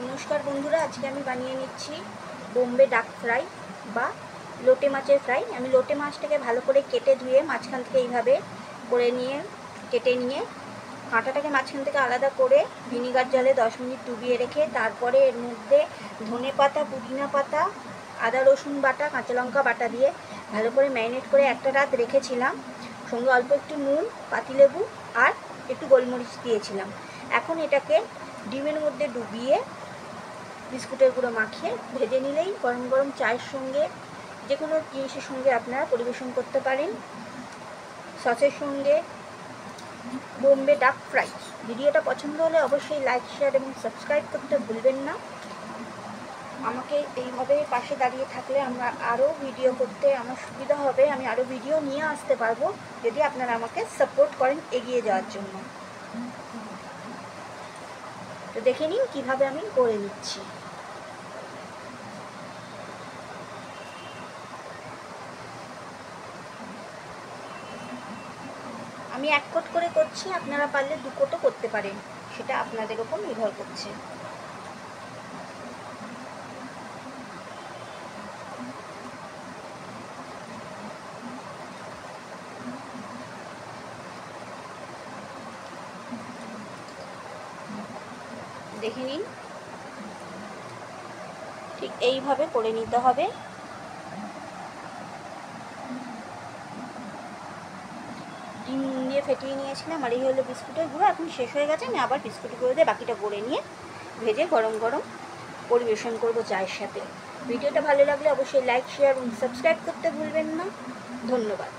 নমস্কার বন্ধুরা, আজকে আমি বানিয়ে নিচ্ছি বোম্বে ডাক ফ্রাই বা লোটে মাছের ফ্রাই। আমি লোটে মাছটাকে ভালো করে কেটে ধুয়ে মাঝখান থেকে এইভাবে করে নিয়ে কেটে নিয়ে কাঁটাটাকে মাঝখান থেকে আলাদা করে ভিনিগার জলে 10 মিনিট ডুবিয়ে রেখে তারপরে এর মধ্যে ধনে পাতা, পুদিনা পাতা, আদা রসুন বাটা, কাঁচা লঙ্কা বাটা দিয়ে ভালো করে ম্যারিনেট করে একটা রাত রেখেছিলাম। সঙ্গে অল্প একটু নুন, পাতিলেবু আর একটু গোলমরিচ দিয়েছিলাম। এখন এটাকে ডিমের মধ্যে ডুবিয়ে বিস্কুটের গুঁড়ো মাখিয়ে ভেজে নিলেই গরম গরম চায়ের সঙ্গে, যে কোনো জিনিসের সঙ্গে আপনারা পরিবেশন করতে পারেন। সসের সঙ্গে বোম্বে ডাক ফ্রাই। ভিডিওটা পছন্দ হলে অবশ্যই লাইক, শেয়ার এবং সাবস্ক্রাইব করতে ভুলবেন না। আমাকে এইভাবে পাশে দাঁড়িয়ে থাকলে আমরা আরও ভিডিও করতে আমার সুবিধা হবে। আমি আরও ভিডিও নিয়ে আসতে পারবো যদি আপনারা আমাকে সাপোর্ট করেন এগিয়ে যাওয়ার জন্য। তো দেখে নিন কীভাবে আমি করে নিচ্ছি। আমি 1 কোট করে করছি, আপনারা পারলে 2 কোটও করতে পারেন, সেটা আপনাদের উপর নির্ভর করছে। দেখে নিন, ঠিক এইভাবে করে নিতে হবে। ডিম দিয়ে ফেটিয়ে নিয়েছিলাম আর এই হলো বিস্কুটের গুঁড়ো। এখন শেষ হয়ে গেছে, আমি আবার বিস্কুটের গুঁড়ো দিয়ে বাকিটা গড়ে নিয়ে ভেজে গরম গরম পরিবেশন করব চায়ের সাথে। ভিডিওটা ভালো লাগলে অবশ্যই লাইক, শেয়ার এবং সাবস্ক্রাইব করতে ভুলবেন না। ধন্যবাদ।